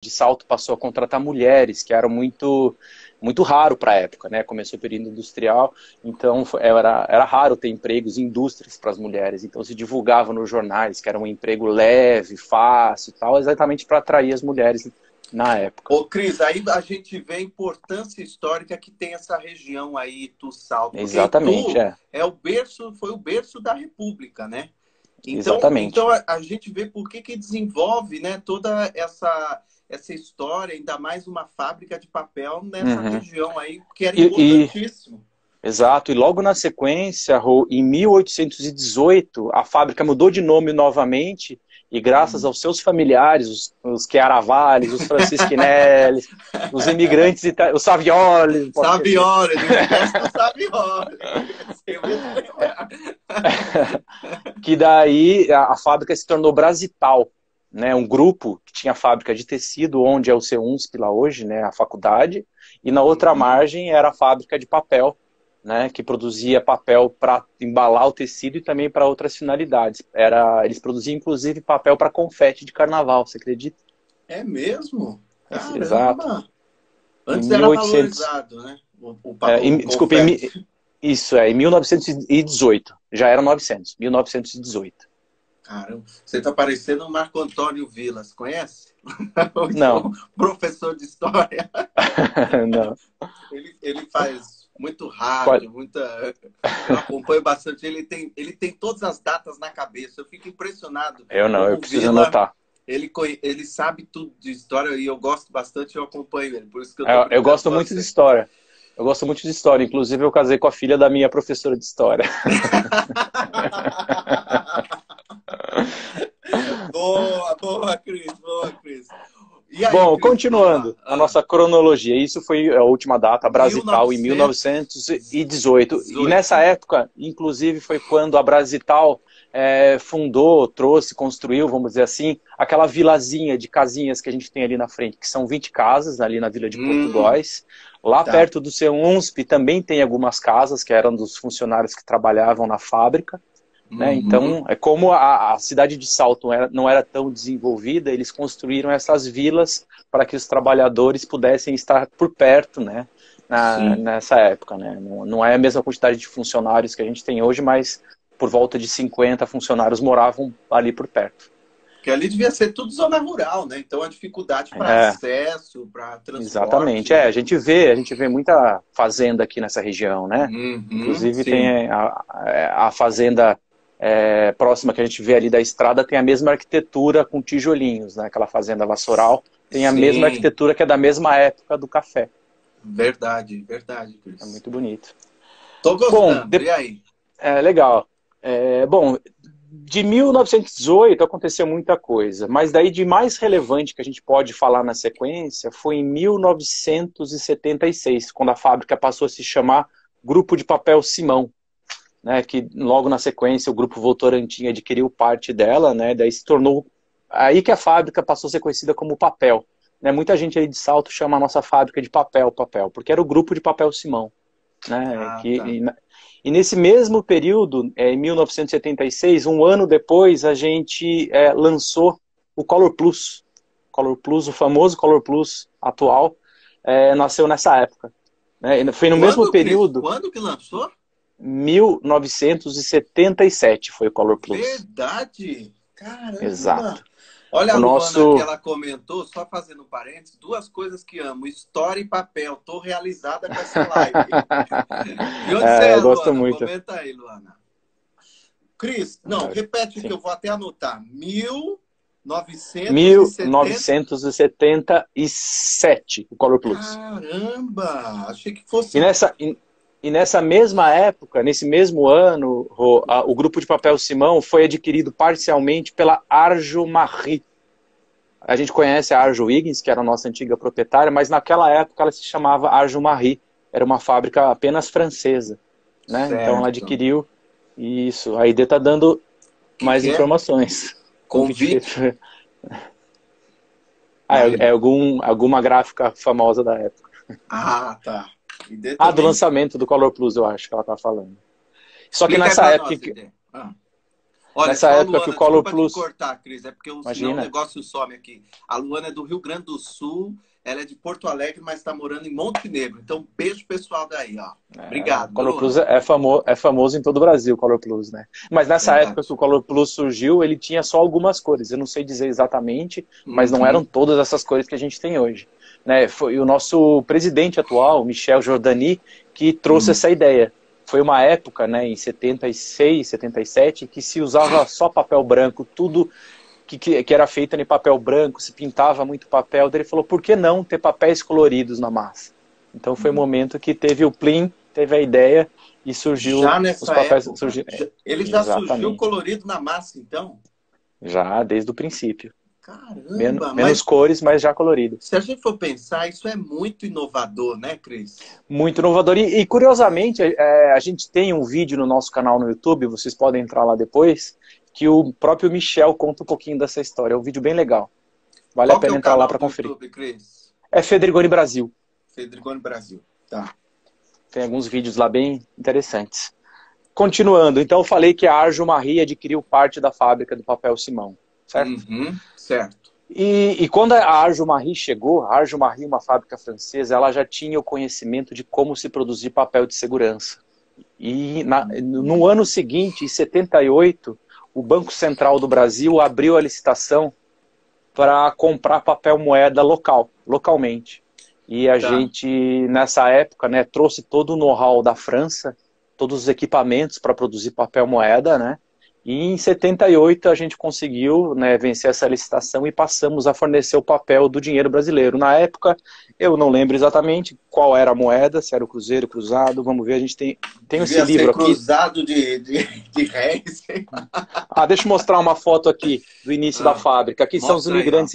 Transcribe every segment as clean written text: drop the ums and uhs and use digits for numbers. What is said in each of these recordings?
de Salto passou a contratar mulheres, que eram muito raro para a época, né? Começou o período industrial, então era raro ter empregos em indústrias para as mulheres. Então se divulgava nos jornais que era um emprego leve, fácil e tal, exatamente para atrair as mulheres na época. Ô, Cris, aí a gente vê a importância histórica que tem essa região aí, Itu Salto, porque Exatamente, Itu é. é o berço, foi o berço da República, né? Então Exatamente. a gente vê por que desenvolve, né, toda essa história, ainda mais uma fábrica de papel nessa Uhum. região aí, que era E, importantíssimo. Exato, e logo na sequência, Rô, em 1818, a fábrica mudou de nome novamente, e graças aos seus familiares, os Chiaravales, os Francisquinelli, os imigrantes, os Savioli, pode esquecer. Savioli, não esquece do Savioli. Eu mesmo lembrar. Que daí a fábrica se tornou Brasital, né, um grupo que tinha fábrica de tecido, onde é o CEUNSP lá hoje, né, a faculdade, e na outra margem era a fábrica de papel, né, que produzia papel para embalar o tecido e também para outras finalidades. Eles produziam inclusive papel para confete de carnaval, você acredita? É mesmo? Exato. Caramba! Em Antes era 1800, valorizado, né? O desculpa, confete. isso em 1918. Já era 900, 1918. Caramba, você tá parecendo o Marco Antônio Vilas, conhece? Não, O professor de história. não. Ele faz muito Qual- rádio, muita. Eu acompanho bastante. Ele tem todas as datas na cabeça. Eu fico impressionado Eu não, como eu o preciso Vila. anotar. Ele sabe tudo de história e eu gosto bastante, eu acompanho ele. Por isso que eu tô Eu brincando gosto com muito de você. história. Eu gosto muito de história. Inclusive, eu casei com a filha da minha professora de história. Boa, boa, Cris, boa, Cris. E aí, Bom, Cris, vamos lá. continuando a nossa cronologia, isso foi a última data, a Brasital, em 1918. E 1918. nessa época, inclusive, foi quando a Brasital fundou, trouxe, construiu, vamos dizer assim, aquela vilazinha de casinhas que a gente tem ali na frente, que são 20 casas ali na Vila de Portugués. Lá Tá. perto do CEUNSP também tem algumas casas que eram dos funcionários que trabalhavam na fábrica. Né? Uhum. Então, é como a cidade de Salto não era tão desenvolvida, eles construíram essas vilas para que os trabalhadores pudessem estar por perto, né? Sim. Nessa época. Né? Não é a mesma quantidade de funcionários que a gente tem hoje, mas por volta de 50 funcionários moravam ali por perto. Porque ali devia ser tudo zona rural, né? Então a dificuldade para É, acesso, para transporte, exatamente. né? A gente vê muita fazenda aqui nessa região, né? Uhum, Inclusive sim. tem a fazenda próxima que a gente vê ali da estrada, tem a mesma arquitetura com tijolinhos, né? Aquela fazenda vassoural tem a mesma Sim, arquitetura que é da mesma época do café. verdade, verdade, É Cris. muito bonito. Tô Bom, gostando. E aí? legal. Bom, de 1918 aconteceu muita coisa, mas daí de mais relevante que a gente pode falar na sequência foi em 1976, quando a fábrica passou a se chamar Grupo de Papel Simão, né, que logo na sequência o Grupo Votorantim adquiriu parte dela, né, daí se tornou aí que a fábrica passou a ser conhecida como Papel. Né, muita gente aí de Salto chama a nossa fábrica de Papel, porque era o Grupo de Papel Simão. Né, Ah, tá. e nesse mesmo período, em 1976, um ano depois, a gente lançou o Color Plus. Color Plus, o famoso Color Plus atual, nasceu nessa época. Né? E foi no mesmo Quando, Cris? período, Quando que lançou? 1977 foi o Color Plus. Verdade! Caramba! Exato. Olha a O Luana que nosso. ela comentou, só fazendo um parênteses, duas coisas que amo, história e papel. Tô realizada com essa live. De onde você é, Eu gosto Luana? muito. Comenta aí, Luana. Cris, não, repete que Sim. eu vou até anotar. 1970. 1977, o Color Plus. Caramba! Achei que E fosse. nessa, e, e nessa mesma época, nesse mesmo ano, o grupo de papel Simão foi adquirido parcialmente pela Arjo Marie. A gente conhece a Arjo Wiggins, que era a nossa antiga proprietária, mas naquela época ela se chamava Arjo Marie. Era uma fábrica apenas francesa. Né? Então ela Certo. adquiriu isso. A ID está dando mais Que é? informações. Convite Convite. feito. Aí, Alguma gráfica famosa da época. ah, tá. E dê Do também. lançamento do Color Plus, eu acho que ela está falando. Só que Explica aí nessa pra época, nós, Ide. Ah. Olha, Nessa só a época que o Luana, Collor desculpa te Plus, cortar, Cris, é porque senão o imagina, negócio some aqui. A Luana é do Rio Grande do Sul, ela é de Porto Alegre, mas está morando em Montenegro. Então, beijo pessoal daí, ó. o Obrigado, viu, Collor Plus Luana? é famoso em todo o Brasil, o Collor Plus, né? Mas nessa época que Verdade. o Collor Plus surgiu, ele tinha só algumas cores. Eu não sei dizer exatamente, mas não eram Uhum, todas essas cores que a gente tem hoje. Né? Foi o nosso presidente atual, Michel Giordani, que trouxe uhum. essa ideia. Foi uma época, né, em 76, 77, que se usava só papel branco, tudo que era feito em papel branco, se pintava muito papel. Daí ele falou, por que não ter papéis coloridos na massa? Então foi o momento que teve o Plim, teve a ideia e surgiu Já os nessa papéis. época, ele já surgiu Exatamente. colorido na massa, então? Já desde o princípio. Caramba, Menos mas cores, mas já colorido. se a gente for pensar, isso é muito inovador, né, Cris? Muito inovador. E curiosamente, a gente tem um vídeo no nosso canal no YouTube, vocês podem entrar lá depois, que o próprio Michel conta um pouquinho dessa história. É um vídeo bem legal. Vale a Qual que é pena o entrar lá canal para do conferir. YouTube, Cris? É Federigoni Brasil. Fedricone Brasil. Tá. Tem alguns vídeos lá bem interessantes. Continuando, então eu falei que a Arjo Marie adquiriu parte da fábrica do papel Simão, certo? Uhum, certo. E quando a Arjo Marie chegou, a Arjo Marie, uma fábrica francesa, ela já tinha o conhecimento de como se produzir papel de segurança. E no ano seguinte, em 78, o Banco Central do Brasil abriu a licitação para comprar papel moeda localmente. E a Tá. gente, nessa época, né, trouxe todo o know-how da França, todos os equipamentos para produzir papel moeda, né? E em 78 a gente conseguiu, né, vencer essa licitação e passamos a fornecer o papel do dinheiro brasileiro. Na época, eu não lembro exatamente qual era a moeda, se era o cruzeiro, cruzado, vamos ver, a gente tem esse Devia ser livro aqui. cruzado de réis. Deixa eu mostrar uma foto aqui do início da Ah, fábrica. Aqui mostra aí, ó.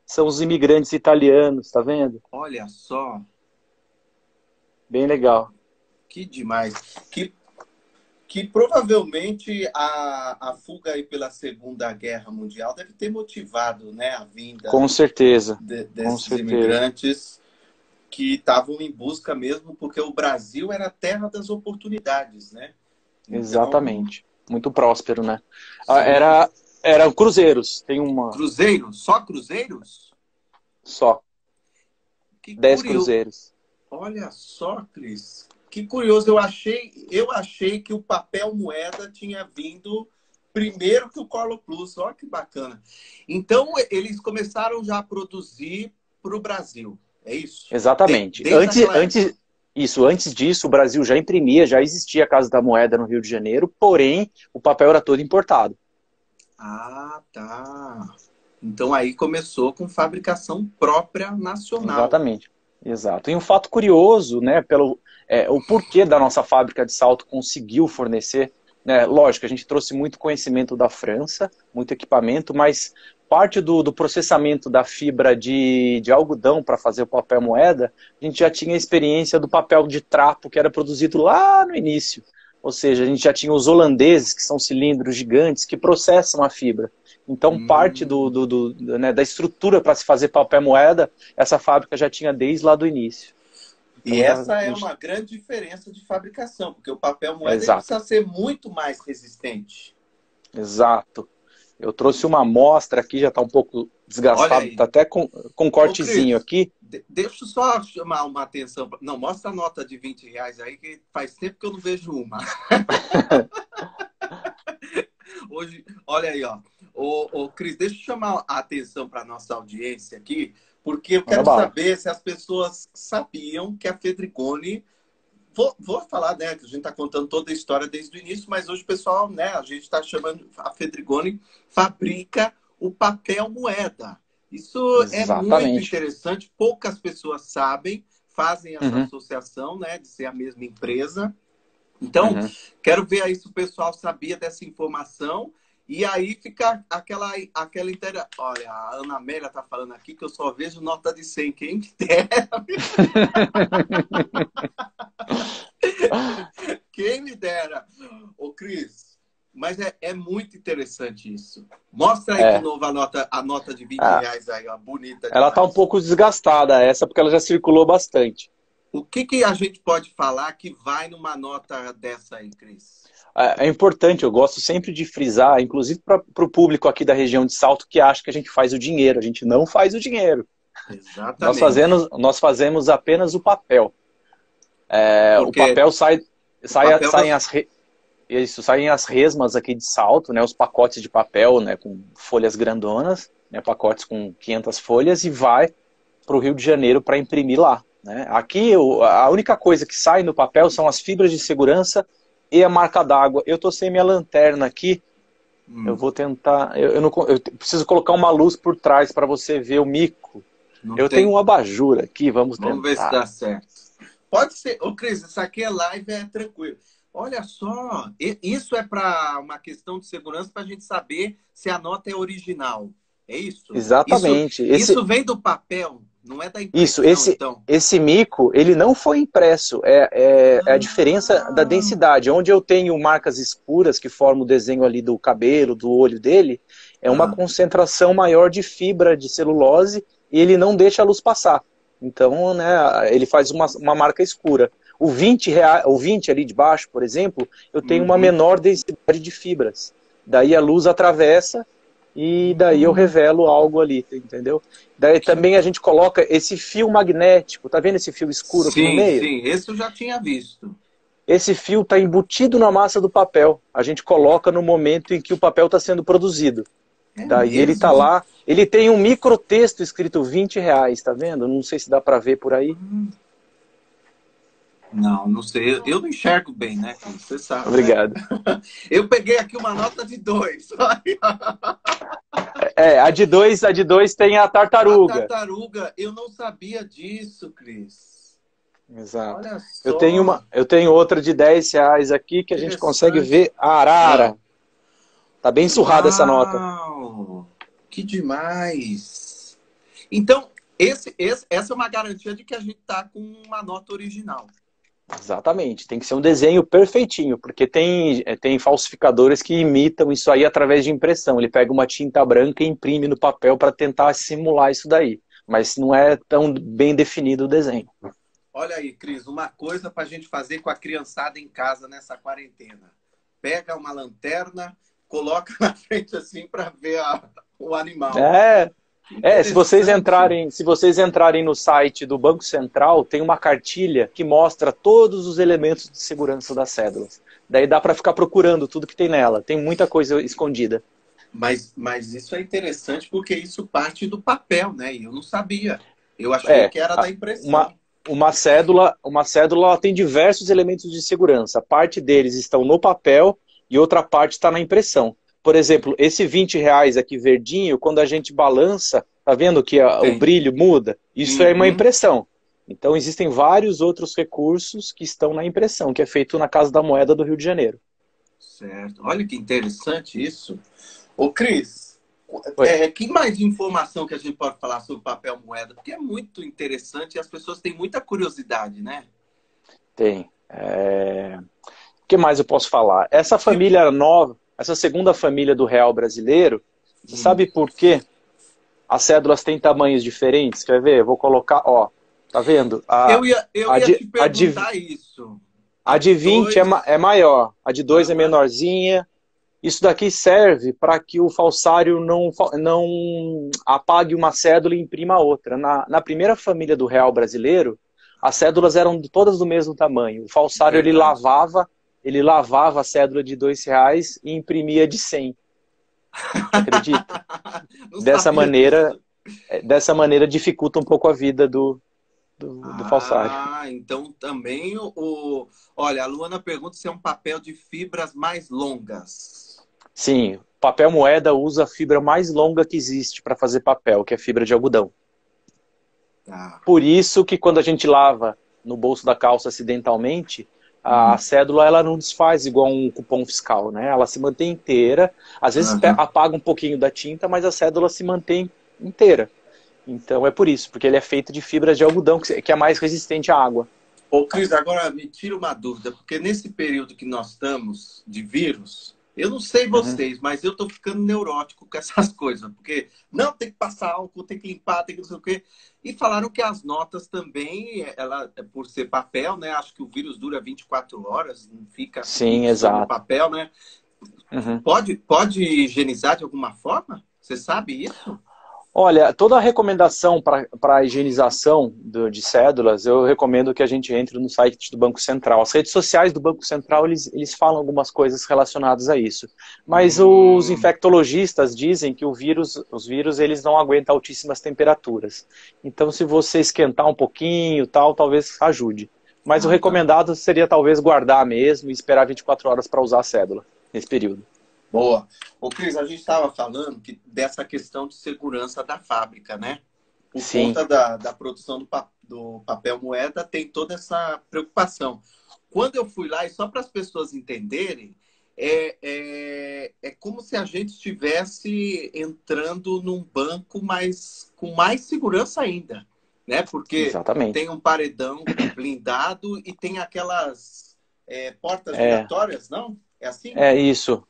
são os imigrantes italianos, tá vendo? Olha só, Bem legal. que demais. Que provavelmente a fuga aí pela Segunda Guerra Mundial deve ter motivado, né, a Com vinda certeza, com desses certeza. imigrantes que estavam em busca mesmo, porque o Brasil era a terra das oportunidades, né? Então, Exatamente. Muito próspero, né? sim. Eram cruzeiros, tem uma Cruzeiros? Só cruzeiros? só, Que 10 curioso. cruzeiros. Olha só, Cris. Que curioso. Eu achei que o papel moeda tinha vindo primeiro que o Collor Plus. Olha que bacana. Então, eles começaram já a produzir para o Brasil. É isso? Exatamente. Desde aquela época. Antes disso, o Brasil já imprimia, já existia a Casa da Moeda no Rio de Janeiro, porém, o papel era todo importado. Ah, tá. Então, aí começou com fabricação própria nacional. Exatamente. Exato. E um fato curioso, né, o porquê da nossa fábrica de salto conseguiu fornecer, né, lógico, a gente trouxe muito conhecimento da França, muito equipamento, mas parte do processamento da fibra de algodão para fazer o papel moeda, a gente já tinha a experiência do papel de trapo que era produzido lá no início. Ou seja, a gente já tinha os holandeses, que são cilindros gigantes, que processam a fibra. Então, parte Hum. né, da estrutura para se fazer papel moeda, essa fábrica já tinha desde lá do início. E Então, essa é uma grande diferença de fabricação, porque o papel moeda ele exato, precisa ser muito mais resistente. exato. Eu trouxe uma amostra aqui, já está um pouco Olha desgastado, está aí. até com um Ô, cortezinho Cris, aqui. deixa eu só chamar uma atenção. Não, mostra a nota de R$ 20 aí, que faz tempo que eu não vejo uma. Hoje, olha aí, ó. Ô, Cris, deixa eu chamar a atenção para nossa audiência aqui, porque eu Manda quero bala. saber se as pessoas sabiam que a Fedricone. Vou falar, né, que a gente está contando toda a história desde o início, mas hoje o pessoal, né, a gente está chamando, a Fedricone fabrica o papel moeda. Isso é muito Exatamente. interessante, poucas pessoas sabem, fazem essa Uhum, associação, né, de ser a mesma empresa. Então, uhum. quero ver aí se o pessoal sabia dessa informação. E aí fica aquela inteira. Olha, a Ana Amélia tá falando aqui que eu só vejo nota de 100. Quem me dera, quem me dera. Ô, Cris, mas é muito interessante isso. Mostra aí de É. novo a nota de 20 Ah, reais aí, ó, bonita ela está um demais. pouco desgastada essa, porque ela já circulou bastante. O que a gente pode falar que vai numa nota dessa aí, Cris? É importante, eu gosto sempre de frisar, inclusive para o público aqui da região de Salto que acha que a gente faz o dinheiro. A gente não faz o dinheiro. Exatamente. Nós fazemos apenas o papel. O Porque papel o papel saem as resmas aqui de Salto, né, os pacotes de papel, né, com folhas grandonas, né, pacotes com 500 folhas, e vai para o Rio de Janeiro para imprimir lá. Né? Aqui, a única coisa que sai no papel são as fibras de segurança e a marca d'água. Eu estou sem minha lanterna aqui, eu vou tentar... Eu preciso colocar uma luz por trás para você ver o mico. Tenho um abajur aqui, vamos tentar. Vamos ver se dá certo. Pode ser. Ô, Cris, isso aqui é live, é tranquilo. Olha só, isso é para uma questão de segurança para a gente saber se a nota é original. É isso? Exatamente. Isso vem do papel, não é da impressão, então. Esse mico, ele não foi impresso. É a diferença da densidade. Onde eu tenho marcas escuras que formam o desenho ali do cabelo, do olho dele, é uma concentração maior de fibra de celulose e ele não deixa a luz passar. Então, né, ele faz uma marca escura. O 20 ali de baixo, por exemplo, eu tenho uma menor densidade de fibras. Daí a luz atravessa e daí eu revelo algo ali, entendeu? Daí também a gente coloca esse fio magnético, tá vendo esse fio escuro aqui no meio? Sim, esse eu já tinha visto. Esse fio está embutido na massa do papel. A gente coloca no momento em que o papel está sendo produzido. Daí mesmo? Ele está lá, ele tem um microtexto escrito R$20, tá vendo? Não sei se dá para ver por aí. Não sei. Eu não enxergo bem, né? Como você sabe. Obrigado. Né? Eu peguei aqui uma nota de 2. A de 2 tem a tartaruga. A tartaruga, eu não sabia disso, Cris. Exato. Olha só. Eu tenho outra de R$10 aqui que a gente consegue ver a arara. Tá bem surrada essa nota. Que demais. Então, essa é uma garantia de que a gente tá com uma nota original. Exatamente, tem que ser um desenho perfeitinho, porque tem falsificadores que imitam isso aí através de impressão. Ele pega uma tinta branca e imprime no papel para tentar simular isso daí, mas não é tão bem definido o desenho. Olha aí, Cris, uma coisa para a gente fazer com a criançada em casa nessa quarentena. Pega uma lanterna, coloca na frente assim para ver o animal. Se vocês entrarem no site do Banco Central, tem uma cartilha que mostra todos os elementos de segurança das cédulas. Daí dá para ficar procurando tudo que tem nela. Tem muita coisa escondida. Mas isso é interessante porque isso parte do papel, né? E eu não sabia. Eu achei que era da impressão. Uma cédula ela tem diversos elementos de segurança. Parte deles estão no papel e outra parte está na impressão. Por exemplo, esse R$20 aqui verdinho, quando a gente balança, tá vendo que o brilho muda? Isso é uma impressão. Então existem vários outros recursos que estão na impressão, que é feito na Casa da Moeda do Rio de Janeiro. Certo. Olha que interessante isso. Ô, Cris, que mais informação que a gente pode falar sobre papel moeda? Porque é muito interessante e as pessoas têm muita curiosidade, né? Tem. O que mais eu posso falar? Essa família nova, essa segunda família do real brasileiro, sabe por quê? As cédulas têm tamanhos diferentes? Quer ver? Eu vou colocar, tá vendo? Eu ia te perguntar isso. A de 20 é maior, a de 2 é menorzinha. Isso daqui serve para que o falsário não apague uma cédula e imprima outra. Na primeira família do real brasileiro, as cédulas eram todas do mesmo tamanho. O falsário ele lavava a cédula de R$2 e imprimia de 100. Acredita? Dessa maneira dificulta um pouco a vida do falsário. Então também olha, a Luana pergunta se é um papel de fibras mais longas. Sim, papel moeda usa a fibra mais longa que existe para fazer papel, que é a fibra de algodão. Por isso que quando a gente lava no bolso da calça acidentalmente, a cédula ela não desfaz igual um cupom fiscal, né? Ela se mantém inteira, às vezes apaga um pouquinho da tinta, mas a cédula se mantém inteira. Então é por isso, porque ele é feito de fibras de algodão, que é mais resistente à água. Ô, Cris, agora me tira uma dúvida, porque nesse período que nós estamos de vírus, Eu não sei Uhum. vocês, mas eu tô ficando neurótico com essas coisas, porque não tem que passar álcool, tem que limpar, tem que não sei o quê. E falaram que as notas também, ela, por ser papel, né? Acho que o vírus dura 24 horas, não fica Sim, fixo no exato. papel, né? Uhum. Pode higienizar de alguma forma? Você sabe isso? Olha, toda a recomendação para a higienização de cédulas, eu recomendo que a gente entre no site do Banco Central. As redes sociais do Banco Central, eles falam algumas coisas relacionadas a isso. Mas os Hum, infectologistas dizem que os vírus eles não aguentam altíssimas temperaturas. Então, se você esquentar um pouquinho, tal, talvez ajude. Mas o ah, tá. recomendado seria talvez guardar mesmo e esperar 24 horas para usar a cédula nesse período. Boa. Ô, Cris, a gente estava falando dessa questão de segurança da fábrica, né? Por Sim, conta da produção do papel moeda, tem toda essa preocupação. Quando eu fui lá, e só para as pessoas entenderem, é como se a gente estivesse entrando num banco, mas com mais segurança ainda, né? Porque tem exatamente. um paredão blindado e tem aquelas portas É. giratórias, não? É assim? É isso.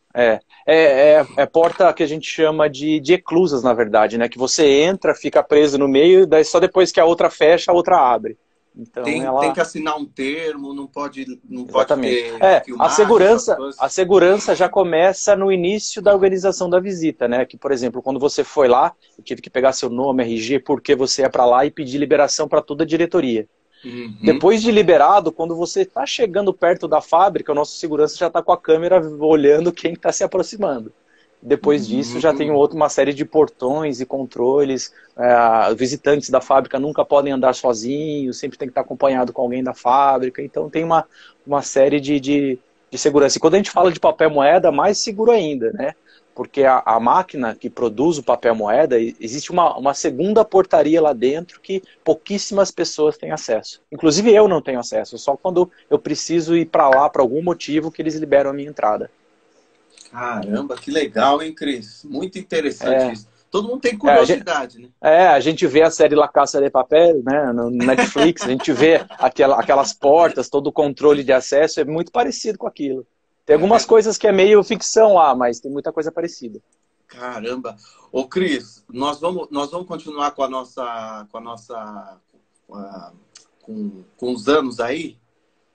É porta que a gente chama de eclusas, na verdade, né? Que você entra, fica preso no meio, daí só depois que a outra fecha, a outra abre. Então Tem ela. que assinar um termo, não pode Exatamente. ter A filmagem, essas segurança, coisas. a segurança já começa no início da organização da visita, né? Que, por exemplo, quando você foi lá, eu tive que pegar seu nome, RG, porque você é para lá e pedir liberação para toda a diretoria. Uhum, Depois de liberado, quando você está chegando perto da fábrica, o nosso segurança já está com a câmera olhando quem está se aproximando. Depois disso, já tem uhum. uma série de portões e controles. Visitantes da fábrica nunca podem andar sozinhos, sempre tem que estar acompanhado com alguém da fábrica. Então, tem uma série de segurança. E quando a gente fala de papel moeda, mais seguro ainda, né? Porque a máquina que produz o papel moeda, existe uma segunda portaria lá dentro que pouquíssimas pessoas têm acesso. Inclusive eu não tenho acesso, só quando eu preciso ir para lá por algum motivo que eles liberam a minha entrada. Caramba, que legal, hein, Cris? Muito interessante É, isso. Todo mundo tem é, a gente, curiosidade, né? a gente vê a série La Casa de Papel, né, no Netflix, a gente vê aquelas portas, todo o controle de acesso, é muito parecido com aquilo. Tem É algumas verdade. coisas que é meio ficção lá, mas tem muita coisa parecida. Caramba. Ô, Cris, nós vamos continuar ah, com os anos aí?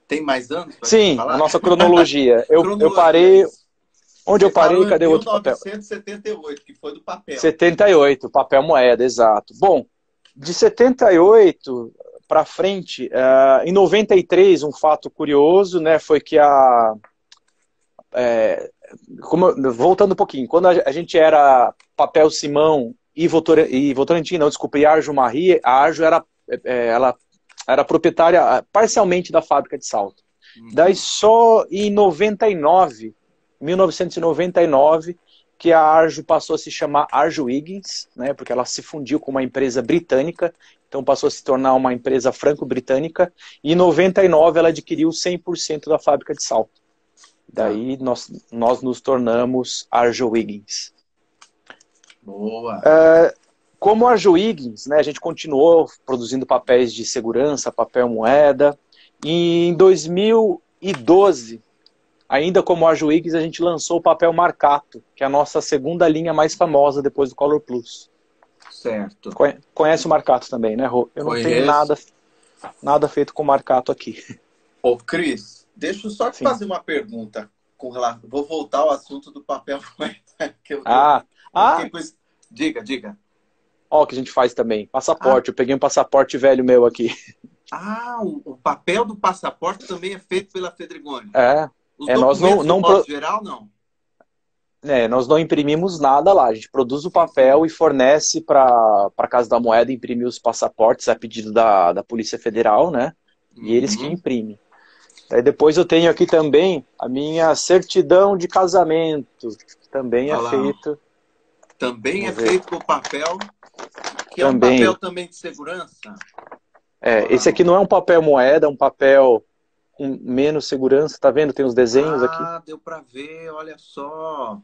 Tem mais anos para a gente Sim, a falar? nossa cronologia. Eu Cronologia, parei. isso. Onde eu Você parei? parou em Cadê o mil outro papel? novecentos e setenta e oito, que foi do papel. 78, papel moeda, exato. Bom, de 78 para frente, em 93, um fato curioso, né, foi que voltando um pouquinho, quando a gente era papel Simão e Votorantim, não, desculpa, e Arjo Marie, a Arjo ela era proprietária parcialmente da fábrica de Salto. Daí Uhum. só em 99, 1999, que a Arjo passou a se chamar Arjo Higgins, né, porque ela se fundiu com uma empresa britânica, então passou a se tornar uma empresa franco-britânica, e em 99 ela adquiriu 100% da fábrica de Salto. Tá. Daí nós nos tornamos Arjo Higgins. Boa. Como Arjo Higgins, né, a gente continuou produzindo papéis de segurança, papel moeda, e em 2012, ainda como Arjo Higgins, a gente lançou o papel Marcato, que é a nossa segunda linha mais famosa depois do Color Plus. Certo. Conhece o Marcato também, né, Rô? Eu não tenho Conheço. nada feito com Marcato aqui. Ô, Cris, deixa eu só te Sim. fazer uma pergunta com relação. Vou voltar ao assunto do papel moeda, que Ah, eu fiquei ah, com isso. Diga, diga. ó o que a gente faz também. Ah, Passaporte. Eu peguei um passaporte velho meu aqui. o papel do passaporte também é feito pela Fedrigoni. É, Os nós documentos, de um modo geral, não. nós não imprimimos nada lá. A gente produz o Sim. papel e fornece para a Casa da Moeda imprimir os passaportes a pedido da Polícia Federal, né? E eles que Uhum. imprimem. Aí depois eu tenho aqui também a minha certidão de casamento, que também é Olha lá, ó. feito. Também é Vamos ver. feito com papel, que é um papel Também. também de segurança. Olha Esse lá, aqui ó. não é um papel moeda, é um papel com menos segurança. Tá vendo? Tem os desenhos aqui. Ah, deu para ver, olha só.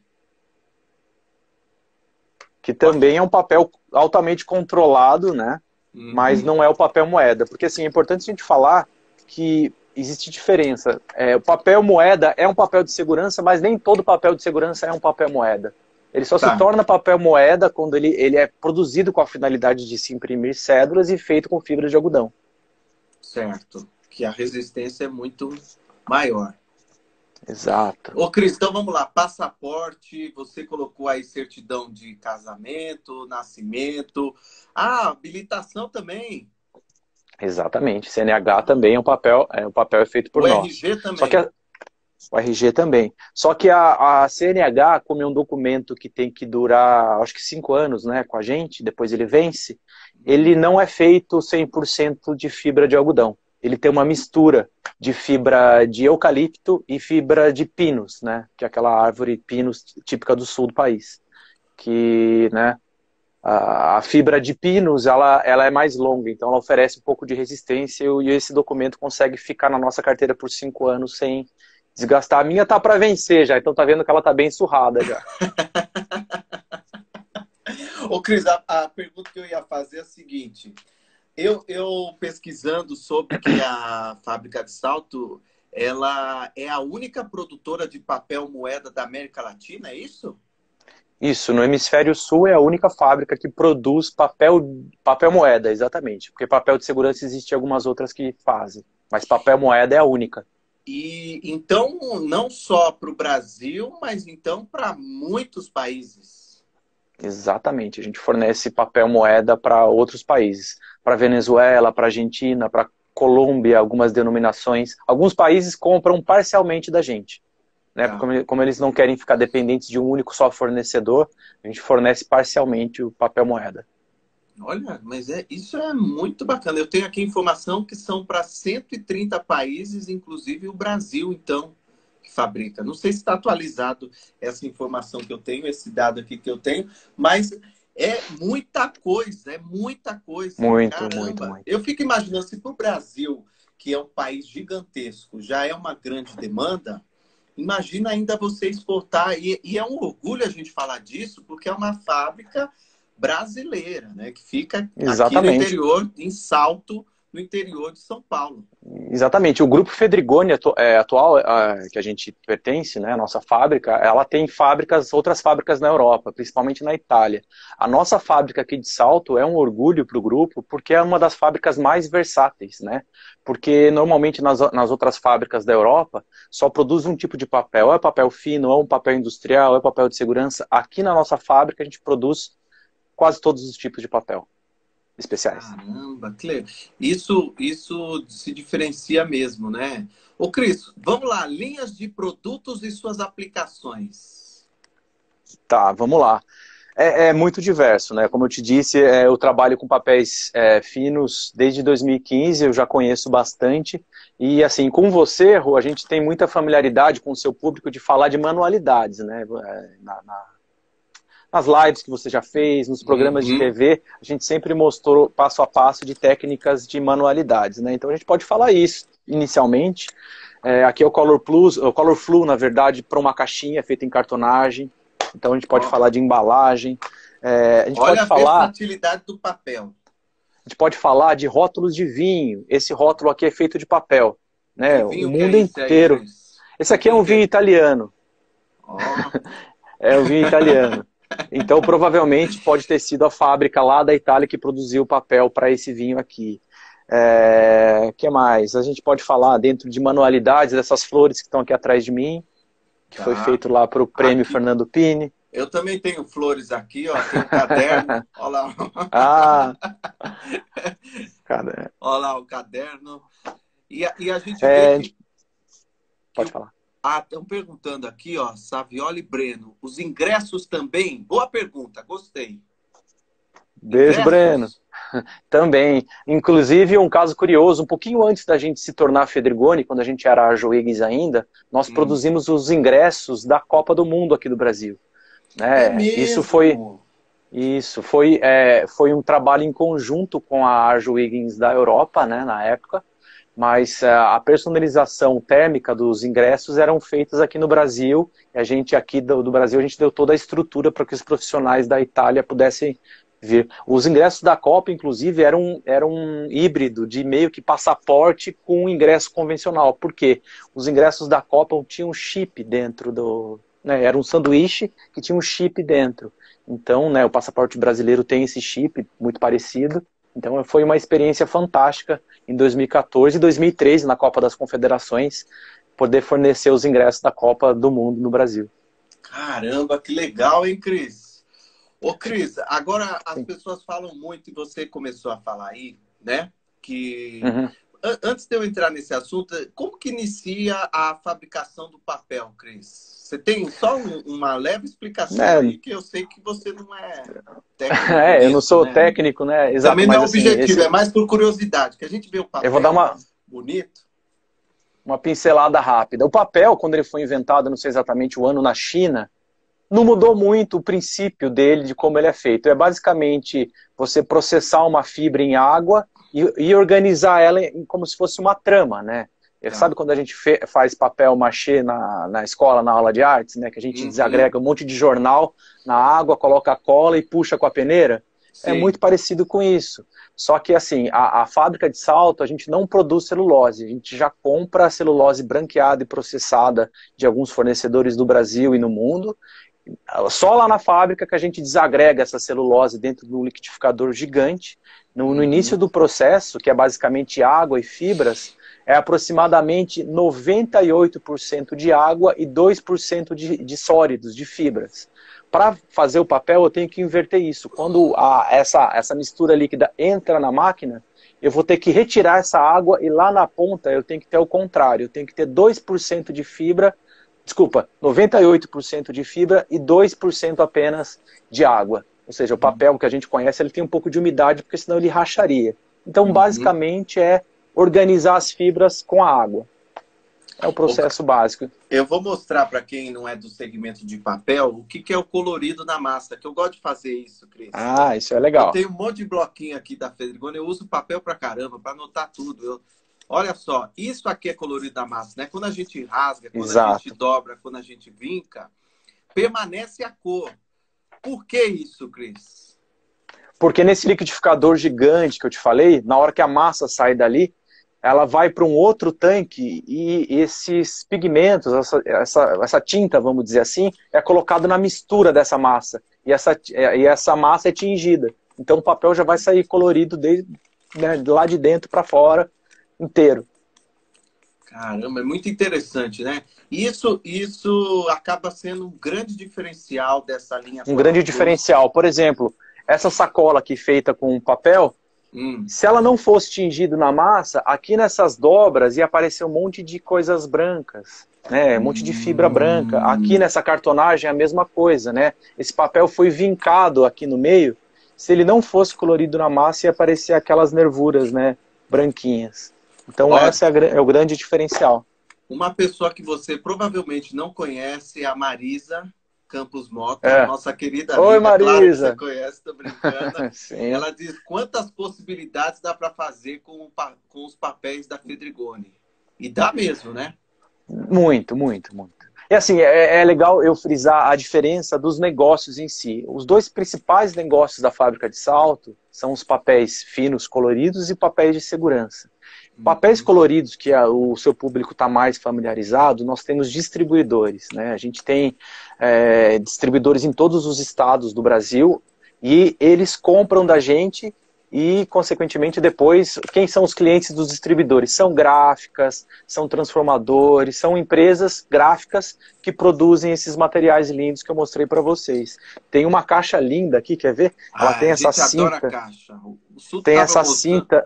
Que Olha. também é um papel altamente controlado, né? Mas Uhum. não é o papel moeda. Porque assim, é importante a gente falar que existe diferença. O papel moeda é um papel de segurança, mas nem todo papel de segurança é um papel moeda. Ele só se torna papel moeda quando ele é produzido com a finalidade de se imprimir cédulas e feito com fibra de algodão. Certo. Que a resistência é muito maior. Exato. Ô, Cris, então vamos lá. Passaporte, você colocou aí certidão de casamento, nascimento. Ah, habilitação também. Exatamente. CNH também é um papel feito por nós. O RG também. Só que o RG também. Só que a CNH, como é um documento que tem que durar, acho que 5 anos, né, com a gente, depois ele vence, ele não é feito 100% de fibra de algodão. Ele tem uma mistura de fibra de eucalipto e fibra de pinus, né, que é aquela árvore pinus típica do sul do país. Que, né, a fibra de pinus, ela é mais longa, então ela oferece um pouco de resistência e esse documento consegue ficar na nossa carteira por 5 anos sem desgastar. A minha tá para vencer já, então tá vendo que ela tá bem surrada já. Ô, Cris, a pergunta que eu ia fazer é a seguinte. Eu pesquisando sobre que a fábrica de Salto, ela é a única produtora de papel moeda da América Latina, é isso? Isso, no hemisfério sul é a única fábrica que produz papel moeda, exatamente. Porque papel de segurança existe algumas outras que fazem, mas papel moeda é a única. E então, não só para o Brasil, mas então para muitos países. Exatamente, a gente fornece papel moeda para outros países, para Venezuela, para Argentina, para Colômbia, algumas denominações. Alguns países compram parcialmente da gente, né? Como eles não querem ficar dependentes de um único só fornecedor, a gente fornece parcialmente o papel moeda. Olha, mas isso é muito bacana. Eu tenho aqui informação que são para 130 países, inclusive o Brasil, então, que fabrica. Não sei se está atualizado essa informação que eu tenho, esse dado aqui que eu tenho, mas é muita coisa, é muita coisa. Muito, Caramba. muito. Eu fico imaginando, se para o Brasil, que é um país gigantesco, já é uma grande demanda, imagina ainda você exportar, e é um orgulho a gente falar disso, porque é uma fábrica brasileira, né? Que fica aqui no interior, em Salto, no interior de São Paulo. Exatamente. O grupo Fedrigoni atual, que a gente pertence, né, a nossa fábrica, ela tem outras fábricas na Europa, principalmente na Itália. A nossa fábrica aqui de Salto é um orgulho para o grupo, porque é uma das fábricas mais versáteis, né? Porque normalmente nas outras fábricas da Europa só produz um tipo de papel, é papel fino, é um papel industrial, é papel de segurança. Aqui na nossa fábrica a gente produz quase todos os tipos de papel especiais. Caramba, que legal. Isso se diferencia mesmo, né? Ô, Cris, vamos lá. Linhas de produtos e suas aplicações. Tá, vamos lá. É muito diverso, né? Como eu te disse, eu trabalho com papéis finos desde 2015, eu já conheço bastante. E assim, com você, Rô, a gente tem muita familiaridade com o seu público de falar de manualidades, né? Nas lives que você já fez, nos programas de TV, a gente sempre mostrou passo a passo de técnicas de manualidades, né? Então a gente pode falar isso inicialmente. Aqui é o Color Plus, o Color Flu, na verdade, para uma caixinha feita em cartonagem. Então a gente pode falar de embalagem. A gente Olha pode falar a versatilidade do papel. A gente pode falar de rótulos de vinho. Esse rótulo aqui é feito de papel, né? O mundo inteiro. Esse aqui é um vinho italiano. É um vinho italiano. Então, provavelmente, pode ter sido a fábrica lá da Itália que produziu o papel para esse vinho aqui. O que mais? A gente pode falar dentro de manualidades, dessas flores que estão aqui atrás de mim, que foi feito lá para o prêmio aqui, Fernando Pini. Eu também tenho flores aqui, ó. Tem um caderno. Olha lá. Caderno. Olha lá o caderno. E a gente vê que... Pode falar. Estão perguntando aqui, ó, Savioli Breno. Os ingressos também? Boa pergunta, gostei. Beijo, Breno. Também. Inclusive, um caso curioso, um pouquinho antes da gente se tornar Fedrigoni, quando a gente era Arjowiggins ainda, nós produzimos os ingressos da Copa do Mundo aqui do Brasil. Isso foi um trabalho em conjunto com a Arjowiggins da Europa, né, na época. Mas a personalização térmica dos ingressos eram feitas aqui no Brasil. E a gente aqui do Brasil, a gente deu toda a estrutura para que os profissionais da Itália pudessem Os ingressos da Copa, inclusive, eram um híbrido de meio que passaporte com um ingresso convencional. Por quê? Os ingressos da Copa tinham um chip dentro do... Né, era um sanduíche que tinha um chip dentro. Então, né, o passaporte brasileiro tem esse chip muito parecido. Então, foi uma experiência fantástica em 2014 e 2013, na Copa das Confederações, poder fornecer os ingressos da Copa do Mundo no Brasil. Caramba, que legal, hein, Cris? Ô, Cris, agora as pessoas falam muito, e você começou a falar aí, né? Que antes de eu entrar nesse assunto, como que inicia a fabricação do papel, Cris? Você tem só uma leve explicação aí, que eu sei que você não é técnico. Eu não sou técnico, né? Exato, também não é objetivo, é mais por curiosidade, que a gente vê o papel eu vou dar bonito. Uma pincelada rápida. O papel, quando ele foi inventado, não sei exatamente o ano, na China, não mudou muito o princípio dele, de como ele é feito. É basicamente você processar uma fibra em água e organizar ela como se fosse uma trama, né? Sabe quando a gente faz papel machê na escola, na aula de artes, né? Que a gente desagrega um monte de jornal na água, coloca a cola e puxa com a peneira? Sim. É muito parecido com isso. Só que, assim, a fábrica de Salto, a gente não produz celulose. A gente já compra a celulose branqueada e processada de alguns fornecedores do Brasil e no mundo. Só lá na fábrica que a gente desagrega essa celulose dentro de um liquidificador gigante. No início do processo, que é basicamente água e fibras, é aproximadamente 98% de água e 2% de sólidos, de fibras. Para fazer o papel, eu tenho que inverter isso. Quando essa mistura líquida entra na máquina, eu vou ter que retirar essa água e lá na ponta eu tenho que ter o contrário. Eu tenho que ter 2% de fibra, 98% de fibra e 2% apenas de água. Ou seja, o papel que a gente conhece, ele tem um pouco de umidade, porque senão ele racharia. Então, basicamente, é organizar as fibras com a água. É o processo básico. Eu vou mostrar para quem não é do segmento de papel o que é o colorido na massa, que eu gosto de fazer isso, Cris. Ah, isso é legal. Eu tenho um monte de bloquinho aqui da Fedrigoni, eu uso papel pra caramba, para anotar tudo. Olha só, isso aqui é colorido da massa, né? Quando a gente rasga, quando a gente dobra, quando a gente vinca, permanece a cor. Por que isso, Cris? Porque nesse liquidificador gigante que eu te falei, na hora que a massa sai dali, ela vai para um outro tanque e esses pigmentos, essa tinta, vamos dizer assim, é colocado na mistura dessa massa. E essa massa é tingida. Então o papel já vai sair colorido de lá de dentro para fora inteiro. Caramba, é muito interessante, né? Isso acaba sendo um grande diferencial dessa linha. Um grande diferencial. Por exemplo, essa sacola aqui feita com papel, se ela não fosse tingido na massa, aqui nessas dobras ia aparecer um monte de coisas brancas, né? Um monte de fibra branca. Aqui nessa cartonagem é a mesma coisa, né? Esse papel foi vincado aqui no meio. Se ele não fosse colorido na massa, ia aparecer aquelas nervuras, né? Branquinhas. Então esse é o grande diferencial. Uma pessoa que você provavelmente não conhece é a Marisa Campos Mota, nossa querida amiga. Oi, Marisa. Claro que você conhece, tô brincando. Sim. Ela diz quantas possibilidades dá para fazer com os papéis da Fedrigoni. E dá mesmo, né? Muito, muito, muito. E assim, é legal eu frisar a diferença dos negócios em si. Os dois principais negócios da fábrica de Salto são os papéis finos coloridos e papéis de segurança. Papéis coloridos, que o seu público está mais familiarizado, nós temos distribuidores, né? A gente tem distribuidores em todos os estados do Brasil e eles compram da gente e, consequentemente, depois, quem são os clientes dos distribuidores? São gráficas, são transformadores, são empresas gráficas que produzem esses materiais lindos que eu mostrei para vocês. Tem uma caixa linda aqui, quer ver? Ela tem essa cinta. Adora caixa. Tem essa cinta.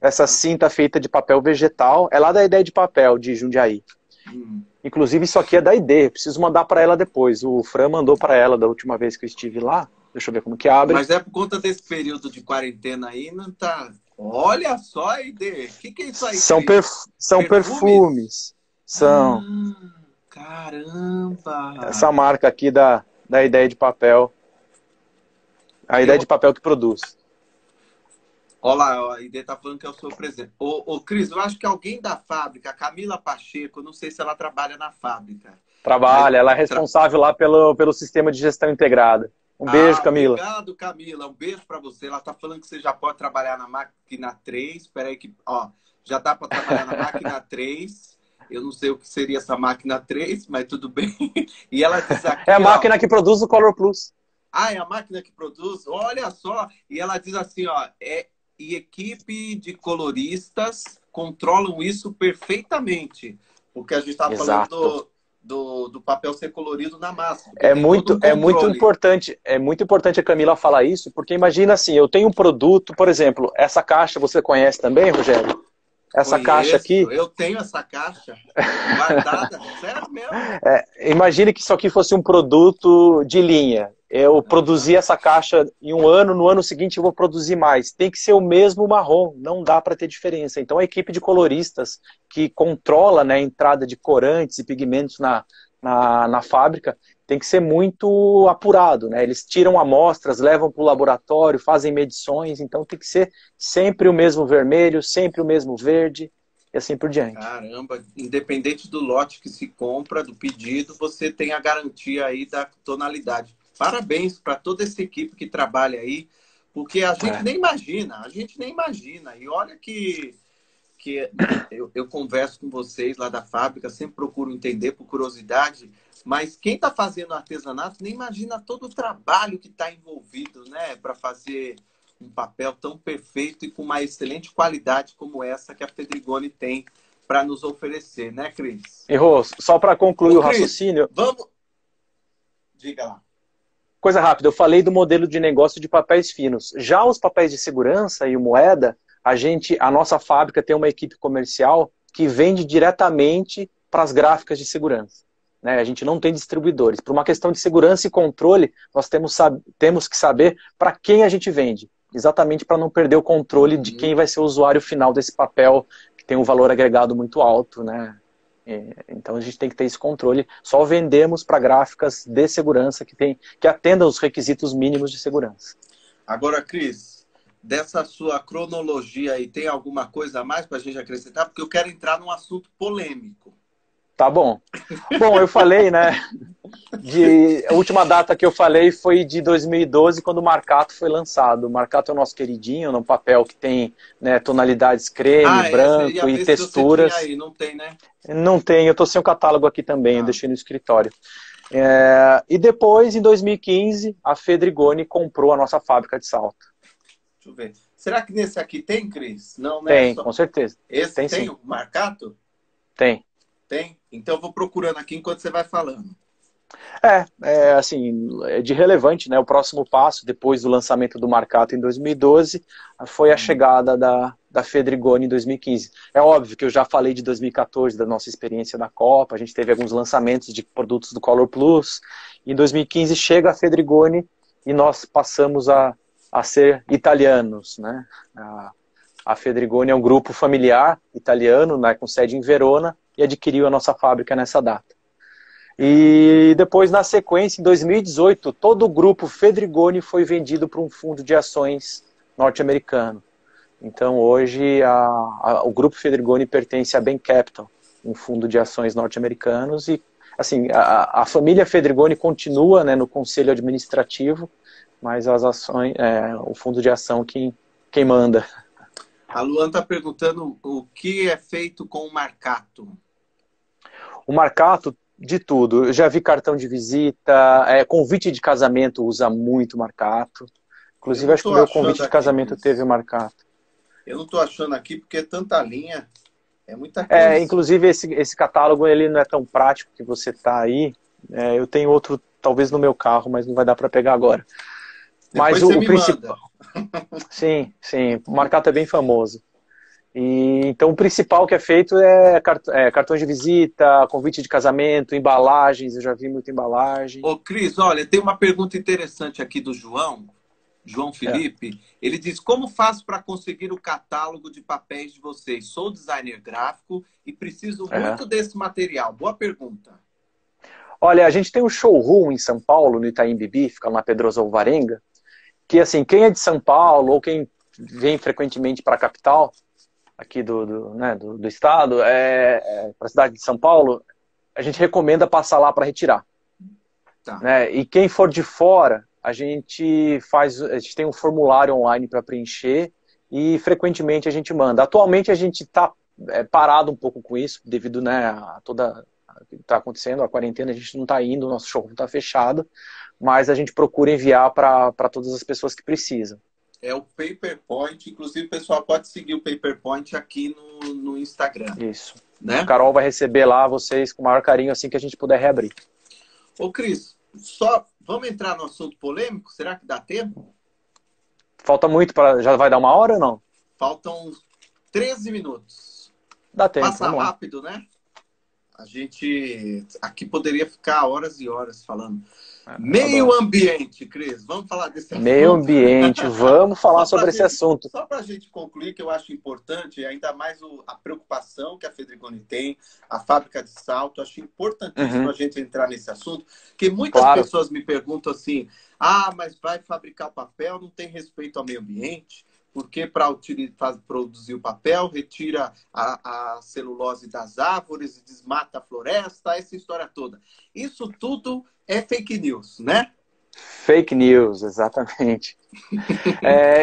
Essa cinta feita de papel vegetal, é lá da Ideia de Papel, de Jundiaí. Inclusive, isso aqui é da ID, preciso mandar para ela depois. O Fran mandou para ela da última vez que eu estive lá. Deixa eu ver como que abre. Mas é por conta desse período quarentena aí, não tá... Olha só, ID. O que é isso aí? São perfumes. São. Caramba! Essa marca aqui da Ideia de Papel. A Ideia de Papel que produz. Olha lá, a ID tá falando que é o seu presente. Ô, Cris, eu acho que alguém da fábrica, a Camila Pacheco, não sei se ela trabalha na fábrica. Trabalha, ela é responsável lá pelo sistema de gestão integrada. Um beijo, Camila. Obrigado, Camila. Um beijo para você. Ela está falando que você já pode trabalhar na máquina 3. Espera aí que, ó, já dá para trabalhar na máquina 3. Eu não sei o que seria essa máquina 3, mas tudo bem. E ela diz aqui, É a máquina que produz o Color Plus. Ah, é a máquina que produz? Olha só. E ela diz assim, ó, e equipe de coloristas controlam isso perfeitamente. Porque a gente estava falando do papel ser colorido na massa. É muito importante a Camila falar isso, porque imagina assim, eu tenho um produto, por exemplo, essa caixa você conhece também, Rogério? Essa caixa aqui. Eu tenho essa caixa guardada, sério mesmo? Imagine que isso aqui fosse um produto de linha. Eu produzi essa caixa em um ano, no ano seguinte eu vou produzir mais. Tem que ser o mesmo marrom, não dá para ter diferença. Então a equipe de coloristas que controla, né, a entrada de corantes e pigmentos na fábrica tem que ser muito apurado, né? Eles tiram amostras, levam para o laboratório, fazem medições, então tem que ser sempre o mesmo vermelho, sempre o mesmo verde e assim por diante. Caramba, independente do lote que se compra, do pedido, você tem a garantia aí da tonalidade. Parabéns para toda essa equipe que trabalha aí, porque a gente nem imagina. E olha que eu converso com vocês lá da fábrica, sempre procuro entender por curiosidade, mas quem está fazendo artesanato nem imagina todo o trabalho que está envolvido, né, para fazer um papel tão perfeito e com uma excelente qualidade como essa que a Fedrigoni tem para nos oferecer, né, Cris? E Rô, só para concluir o raciocínio... Vamos... Diga lá. Coisa rápida, eu falei do modelo de negócio de papéis finos. Já os papéis de segurança e o moeda, a nossa fábrica tem uma equipe comercial que vende diretamente para as gráficas de segurança. Né? A gente não tem distribuidores. Por uma questão de segurança e controle, nós temos que saber para quem a gente vende. Exatamente para não perder o controle de quem vai ser o usuário final desse papel, que tem um valor agregado muito alto, né? Então a gente tem que ter esse controle. Só vendemos para gráficas de segurança que atendam os requisitos mínimos de segurança. Agora, Cris, dessa sua cronologia aí, tem alguma coisa a mais para a gente acrescentar? Porque eu quero entrar num assunto polêmico. Tá bom. Bom, eu falei, né? A última data que eu falei foi de 2012, quando o Marcato foi lançado. O Marcato é o nosso queridinho, um papel que tem, né, tonalidades creme, branco e texturas. Você tinha aí, não tem, né? Não tem, eu estou sem o catálogo aqui também, eu deixei no escritório. E depois, em 2015, a Fedrigoni comprou a nossa fábrica de salto. Deixa eu ver. Será que nesse aqui tem, Cris? Não, né? Tem, com certeza. Esse tem o Marcato? Tem. Tem? Então eu vou procurando aqui enquanto você vai falando. Assim, é de relevante, né? O próximo passo, depois do lançamento do Marcato em 2012, foi a chegada da Fedrigoni em 2015. É óbvio que eu já falei de 2014, da nossa experiência na Copa, a gente teve alguns lançamentos de produtos do Color Plus. Em 2015 chega a Fedrigoni e nós passamos a ser italianos, né? A Fedrigoni é um grupo familiar italiano, né, com sede em Verona, e adquiriu a nossa fábrica nessa data. E depois, na sequência, em 2018, todo o grupo Fedrigoni foi vendido para um fundo de ações norte-americano. Então, hoje, o grupo Fedrigoni pertence à Bain Capital, um fundo de ações norte-americanos. E, assim, a família Fedrigoni continua, né, no conselho administrativo, mas as ações, o fundo de ação quem manda. A Luan está perguntando o que é feito com o Marcato. O Marcato, de tudo. Eu já vi cartão de visita, convite de casamento usa muito Marcato. Inclusive, acho que o meu convite de casamento teve o Marcato. Eu não estou achando aqui porque é tanta linha, é muita coisa. Inclusive, esse catálogo ele não é tão prático que você está aí. Eu tenho outro, talvez no meu carro, mas não vai dar para pegar agora. Depois mas o principal... Sim, o Marcato é bem famoso. Então o principal que é feito é cartões de visita, convite de casamento, embalagens, eu já vi muita embalagem. Ô Cris, olha, tem uma pergunta interessante aqui do João Felipe. Ele diz, como faço para conseguir o catálogo de papéis de vocês? Sou designer gráfico e preciso muito desse material. Boa pergunta. Olha, a gente tem um showroom em São Paulo, no Itaim Bibi, fica na Pedroso Alvarenga, que assim, quem é de São Paulo ou quem vem frequentemente para a capital, aqui do estado, para a cidade de São Paulo, a gente recomenda passar lá para retirar. Tá. Né? E quem for de fora, a gente tem um formulário online para preencher e frequentemente a gente manda. Atualmente a gente está parado um pouco com isso, devido, né, a toda o que está acontecendo, a quarentena, a gente não está indo, o nosso showroom está fechado, mas a gente procura enviar para todas as pessoas que precisam. É o PaperPoint, inclusive o pessoal pode seguir o PaperPoint aqui no Instagram. Isso. Né? A Carol vai receber lá vocês com o maior carinho assim que a gente puder reabrir. Ô Cris, só vamos entrar no assunto polêmico? Será que dá tempo? Falta muito para... Já vai dar 1 hora ou não? Faltam 13 minutos. Dá tempo, passa rápido, né? A gente aqui poderia ficar horas e horas falando. Meio ambiente, Cris. Vamos falar desse assunto? Meio ambiente, vamos falar sobre esse assunto. Só para a gente concluir, que eu acho importante, ainda mais a preocupação que a Fedrigoni tem, a fábrica de salto, acho importantíssimo a gente entrar nesse assunto, porque muitas pessoas me perguntam assim, mas vai fabricar o papel, não tem respeito ao meio ambiente, porque para produzir o papel, retira a celulose das árvores, desmata a floresta, essa história toda. Isso tudo é fake news, né? Fake news, exatamente.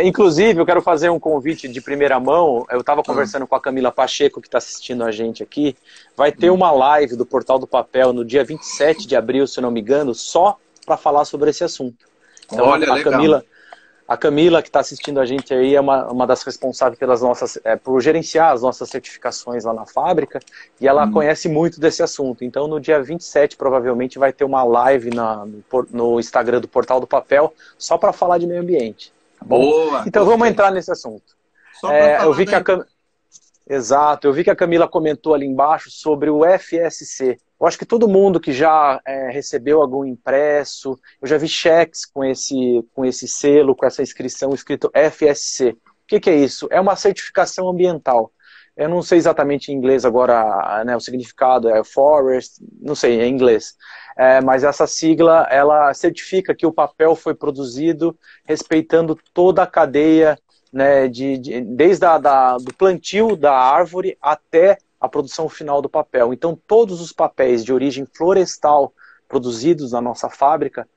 Inclusive, eu quero fazer um convite de primeira mão. Eu estava conversando com a Camila Pacheco, que está assistindo a gente aqui. Vai ter uma live do Portal do Papel no dia 27 de abril, se eu não me engano, só para falar sobre esse assunto. Então, olha, legal. A Camila, que está assistindo a gente aí, é uma das responsáveis por gerenciar as nossas certificações lá na fábrica, e ela conhece muito desse assunto. Então, no dia 27, provavelmente, vai ter uma live no Instagram do Portal do Papel, só para falar de meio ambiente. Tá bom? Boa! Então, vamos entrar nesse assunto. Só para falar, eu vi que Exato, eu vi que a Camila comentou ali embaixo sobre o FSC. Eu acho que todo mundo que já recebeu algum impresso, eu já vi cheques com esse selo, com essa inscrição escrito FSC. O que é isso? É uma certificação ambiental. Eu não sei exatamente em inglês agora, né, o significado é forest, não sei, é em inglês. Mas essa sigla, ela certifica que o papel foi produzido respeitando toda a cadeia, né, desde do plantio da árvore até a produção final do papel. Então, todos os papéis de origem florestal produzidos na nossa fábrica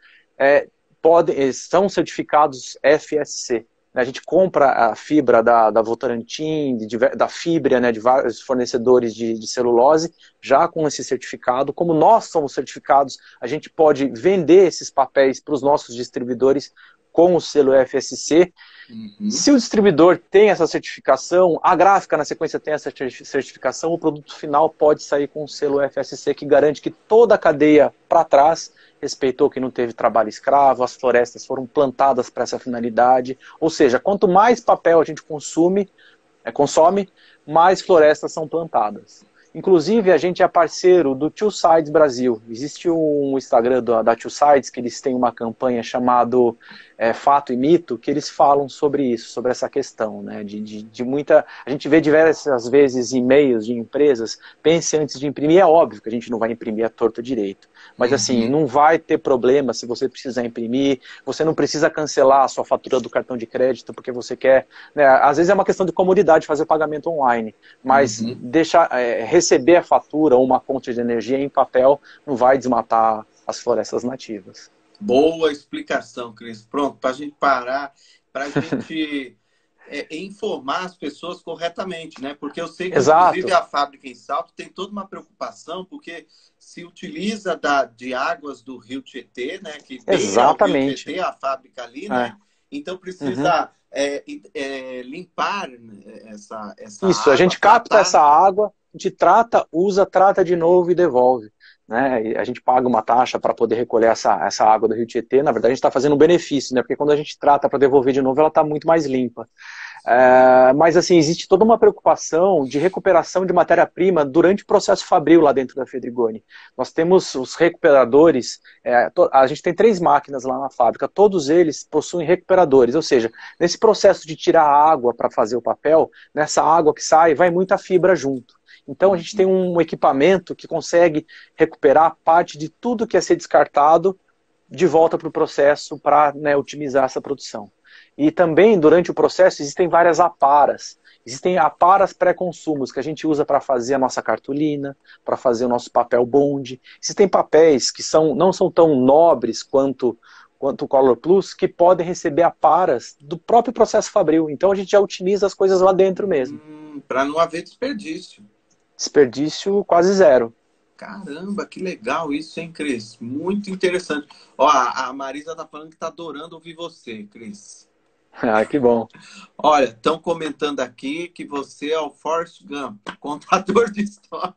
são certificados FSC. A gente compra a fibra da Votorantim, da Fibria, né, de vários fornecedores de celulose, já com esse certificado. Como nós somos certificados, a gente pode vender esses papéis para os nossos distribuidores com o selo FSC. Se o distribuidor tem essa certificação, a gráfica na sequência tem essa certificação, o produto final pode sair com o selo FSC, que garante que toda a cadeia para trás respeitou, que não teve trabalho escravo, as florestas foram plantadas para essa finalidade. Ou seja, quanto mais papel a gente consome, mais florestas são plantadas. Inclusive, a gente é parceiro do Two Sides Brasil. Existe um Instagram da Two Sides, que eles têm uma campanha chamada Fato e Mito, que eles falam sobre isso, sobre essa questão, né? A gente vê diversas vezes e-mails de empresas, pense antes de imprimir. É óbvio que a gente não vai imprimir a torta direito. Mas assim, não vai ter problema se você precisar imprimir, você não precisa cancelar a sua fatura do cartão de crédito porque você quer, né? Às vezes é uma questão de comodidade fazer o pagamento online, mas receber a fatura ou uma conta de energia em papel não vai desmatar as florestas nativas. Boa explicação, Cris. Pronto, para a gente parar, para a gente informar as pessoas corretamente, né? Porque eu sei que, inclusive, a fábrica em Salto tem toda uma preocupação, porque se utiliza de águas do Rio Tietê, né? Que beira o Rio Tietê, a fábrica ali, né? Então precisa limpar essa Isso, água. A gente capta essa água, a gente trata de novo e devolve. Né? E a gente paga uma taxa para poder recolher essa água do Rio Tietê. Na verdade, a gente está fazendo um benefício, né? Porque quando a gente trata para devolver de novo, ela está muito mais limpa. Mas assim, existe toda uma preocupação de recuperação de matéria-prima durante o processo fabril lá dentro da Fedrigoni. Nós temos os recuperadores, a gente tem 3 máquinas lá na fábrica, todos eles possuem recuperadores, ou seja, nesse processo de tirar a água para fazer o papel, nessa água que sai, vai muita fibra junto. Então a gente tem um equipamento que consegue recuperar parte de tudo que ia ser descartado de volta para o processo para, né, otimizar essa produção. E também, durante o processo, existem várias aparas. Existem aparas pré-consumos que a gente usa para fazer a nossa cartolina, para fazer o nosso papel bond. Existem papéis que não são tão nobres quanto quanto o Color Plus, que podem receber aparas do próprio processo fabril. Então a gente já utiliza as coisas lá dentro mesmo. Para não haver desperdício. Desperdício quase zero. Caramba, que legal isso, hein, Cris? Muito interessante. Ó, a Marisa tá falando que tá adorando ouvir você, Cris. Ah, que bom. Olha, estão comentando aqui que você é o Forrest Gump, contador de história.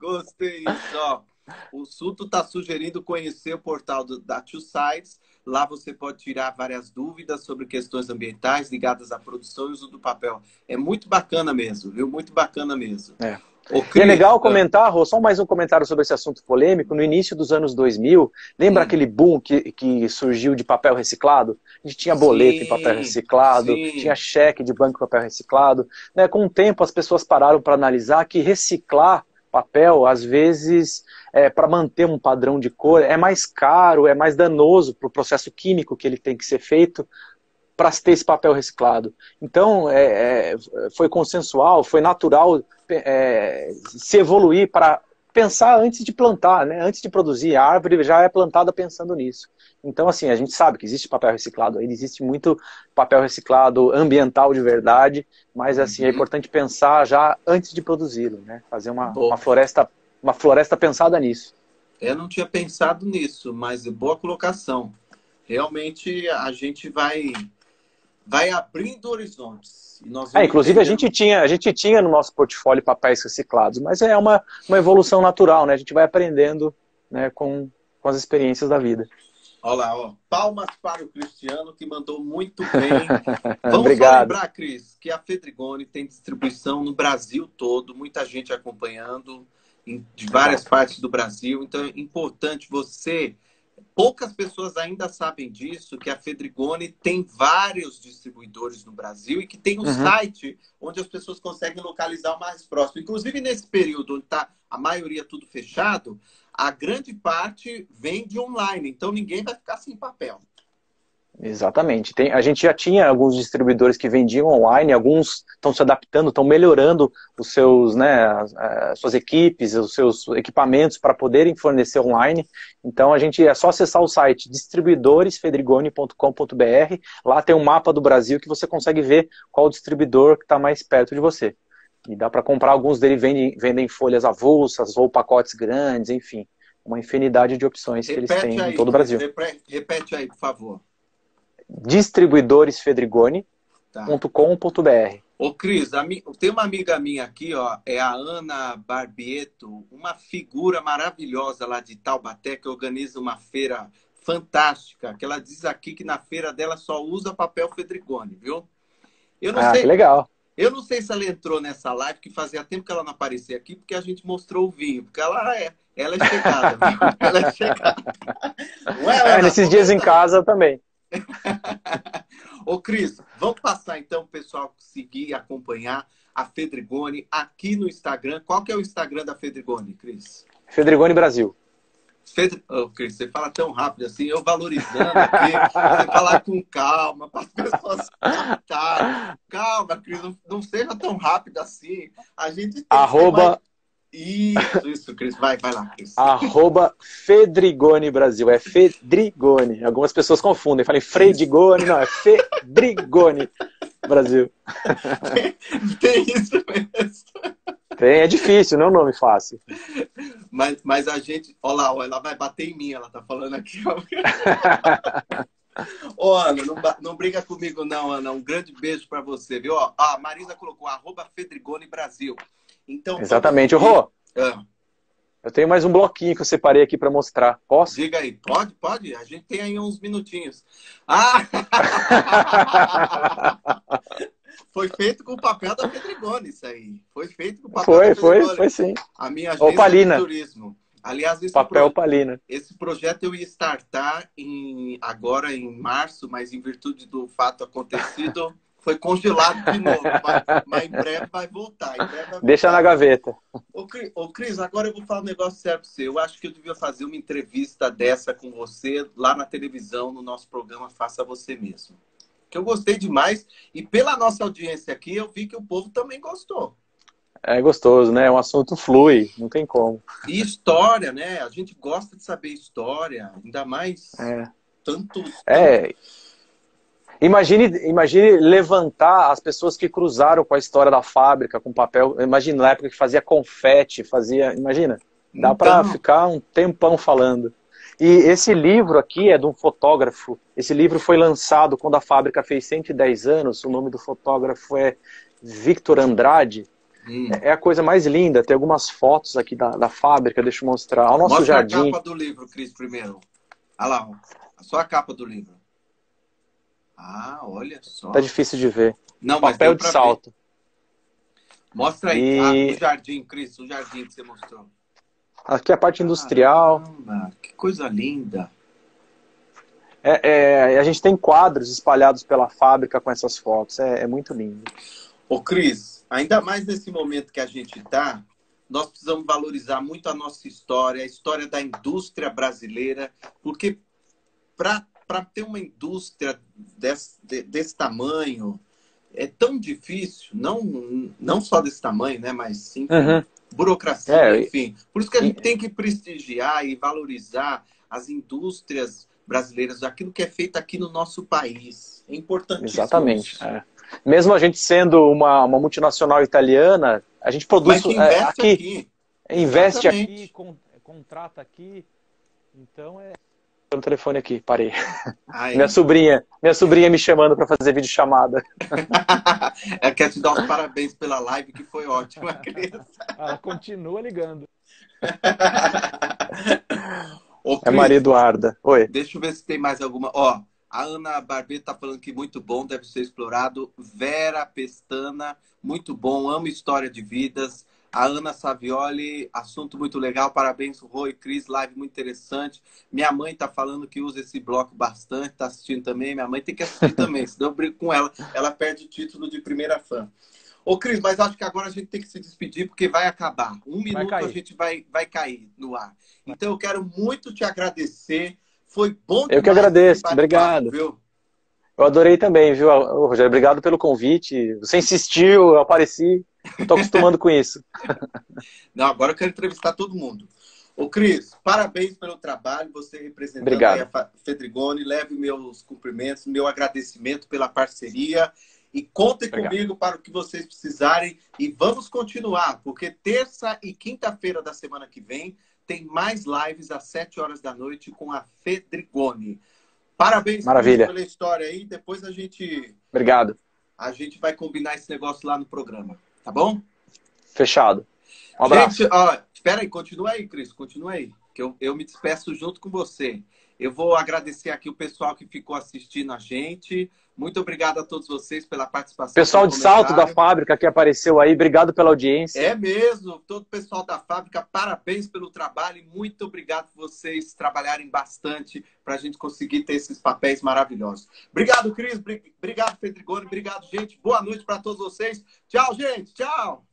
Gostei disso, ó. O Suto está sugerindo conhecer o portal da Two Sides. Lá você pode tirar várias dúvidas sobre questões ambientais ligadas à produção e uso do papel. É muito bacana mesmo, viu? Muito bacana mesmo. É. Cris, e é legal comentar, Rô, só mais um comentário sobre esse assunto polêmico. No início dos anos 2000, lembra aquele boom que surgiu de papel reciclado? A gente tinha boleto em papel reciclado, tinha cheque de banco em papel reciclado. Né? Com o tempo, as pessoas pararam para analisar que reciclar papel, às vezes, para manter um padrão de cor, é mais caro, é mais danoso para o processo químico que ele tem que ser feito para ter esse papel reciclado. Então, foi consensual, foi natural se evoluir para pensar antes de plantar, né? Antes de produzir. A árvore já é plantada pensando nisso. Então, assim, a gente sabe que existe papel reciclado, ainda existe muito papel reciclado ambiental de verdade, mas assim, é importante pensar já antes de produzi-lo, né? Fazer uma floresta pensada nisso. Eu não tinha pensado nisso, mas boa colocação. Realmente a gente vai abrindo horizontes. E nós inclusive a gente tinha no nosso portfólio papéis reciclados, mas é uma evolução natural, né? A gente vai aprendendo, né, com as experiências da vida. Olha lá, ó. Palmas para o Cristiano, que mandou muito bem. Vamos Obrigado. só lembrar, Cris, que a Fedrigoni tem distribuição no Brasil todo, muita gente acompanhando de várias partes do Brasil. Então é importante você... Poucas pessoas ainda sabem disso, que a Fedrigoni tem vários distribuidores no Brasil e que tem um site onde as pessoas conseguem localizar o mais próximo. Inclusive, nesse período onde está a maioria tudo fechado, a grande parte vende online. Então, ninguém vai ficar sem papel. Exatamente. A gente já tinha alguns distribuidores que vendiam online, alguns estão se adaptando, estão melhorando os seus, né, as suas equipes, os seus equipamentos para poderem fornecer online. Então é só acessar o site distribuidoresfedrigoni.com.br. Lá tem um mapa do Brasil que você consegue ver qual distribuidor que está mais perto de você. E dá para comprar, alguns deles vendem folhas avulsas ou pacotes grandes, enfim, uma infinidade de opções que eles têm em todo o Brasil. Repete aí, por favor. distribuidoresfedrigoni.com.br. Ô, Cris, tem uma amiga minha aqui, ó, é a Ana Barbieto, uma figura maravilhosa lá de Taubaté, que organiza uma feira fantástica, que ela diz aqui que na feira dela só usa papel Fedrigoni, viu? Eu não sei, que legal. Eu não sei se ela entrou nessa live, que fazia tempo que ela não aparecia aqui, porque a gente mostrou o vinho, porque ela é chegada, viu? Ela é chegada. Nesses dias em casa também. Ô, Cris, vamos passar então o pessoal seguir e acompanhar a Fedrigoni aqui no Instagram. Qual que é o Instagram da Fedrigoni, Cris? Fedrigoni Brasil. Cris, você fala tão rápido assim, eu valorizando aqui, você falar com calma, para as pessoas captarem. Calma, Cris, não seja tão rápido assim. A gente tem Isso, Cris. Vai lá, Cris. @Fedrigoni Brasil. É Fedrigoni. Algumas pessoas confundem. Falei Fredigoni. Não, é Fedrigoni Brasil. Tem isso mesmo. É difícil, não é um nome fácil. Mas a gente... Olha lá, ela vai bater em mim, ela tá falando aqui. Ô, Ana, não briga comigo não, Ana. Um grande beijo para você, viu? Ó, a Marisa colocou @Fedrigoni Brasil. Então, exatamente. Rô, eu tenho mais um bloquinho que eu separei aqui para mostrar. Posso? Diga aí. Pode. A gente tem aí uns minutinhos. Foi feito com o papel da Fedrigoni, isso aí. Foi feito com o papel da Fedrigoni. Foi sim. A minha agência de turismo. Aliás, Palina. Esse projeto eu ia startar agora em março, mas em virtude do fato acontecido... Foi congelado de novo, mas em breve vai voltar. Deixa na gaveta. Ô, Cris, agora eu vou falar um negócio sério pra você. Eu acho que eu devia fazer uma entrevista dessa com você lá na televisão, no nosso programa Faça Você Mesmo. Que eu gostei demais. E pela nossa audiência aqui, eu vi que o povo também gostou. É gostoso, né? Um assunto flui, não tem como. E história, né? A gente gosta de saber história, ainda mais É. tanto. É, imagine levantar as pessoas que cruzaram com a história da fábrica, com papel. Imagina na época que fazia confete, fazia. Imagina, dá para Então, ficar um tempão falando. E esse livro aqui é de um fotógrafo. Esse livro foi lançado quando a fábrica fez 110 anos. O nome do fotógrafo é Victor Andrade. É a coisa mais linda. Tem algumas fotos aqui da fábrica. Deixa eu mostrar. Ao nosso mostra jardim. a capa do livro, Cris, primeiro. Olha lá, ó. Só a capa do livro. Ah, olha só. Tá difícil de ver. Não, mas Papel deu de pra salto. ver. Mostra aí. E O jardim, Cris, o jardim que você mostrou. aqui é a parte industrial. Caramba, que coisa linda. A gente tem quadros espalhados pela fábrica com essas fotos. É muito lindo. Ô, Cris, ainda mais nesse momento que a gente está, nós precisamos valorizar muito a nossa história, a história da indústria brasileira, porque para ter uma indústria desse tamanho, é tão difícil, não só desse tamanho, né, mas sim burocracia, enfim. Por isso que a gente tem que prestigiar e valorizar as indústrias brasileiras, aquilo que é feito aqui no nosso país. É importantíssimo. Exatamente. Mesmo a gente sendo uma multinacional italiana, a gente produz. Mas que investe aqui. Investe aqui, contrata aqui. Então no telefone aqui, parei. Minha sobrinha me chamando para fazer videochamada. Ela quer te dar os parabéns pela live, que foi ótima, criança. Ela continua ligando. Ô, Cris, é Maria Eduarda. Oi. Deixa eu ver se tem mais alguma. Ó, a Ana Barbeto tá falando que muito bom, deve ser explorado. Vera Pestana, muito bom, amo história de vidas. A Ana Savioli, assunto muito legal, parabéns, Rô e Cris, live muito interessante. Minha mãe tá falando que usa esse bloco bastante, tá assistindo também. Minha mãe tem que assistir também, senão eu brigo com ela. Ela perde o título de primeira fã. Ô, Cris, mas acho que agora a gente tem que se despedir, porque vai acabar. Um minuto a gente vai cair no ar. Então eu quero muito te agradecer. Foi bom demais. Eu que agradeço, obrigado. Viu? Eu adorei também, viu, Rogério? Obrigado pelo convite. Você insistiu, eu apareci. Estou acostumando com isso. Não, agora eu quero entrevistar todo mundo. Ô, Cris, parabéns pelo trabalho. Você representando aí a Fedrigoni. Leve meus cumprimentos, meu agradecimento pela parceria. E contem comigo para o que vocês precisarem. E vamos continuar, porque terça e quinta-feira da semana que vem tem mais lives às 7 horas da noite com a Fedrigoni. Parabéns pela história aí. Depois a gente... Obrigado. A gente vai combinar esse negócio lá no programa. Tá bom? Fechado. Um abraço. Gente, ó, espera aí. Continua aí, Cris. Continua aí. Que eu me despeço junto com você. Eu vou agradecer aqui o pessoal que ficou assistindo a gente. Muito obrigado a todos vocês pela participação. Pessoal de Salto da fábrica que apareceu aí, obrigado pela audiência. É mesmo, todo o pessoal da fábrica, parabéns pelo trabalho e muito obrigado por vocês trabalharem bastante para a gente conseguir ter esses papéis maravilhosos. Obrigado, Cris, obrigado, Fedrigoni, obrigado, gente. Boa noite para todos vocês. Tchau, gente, tchau.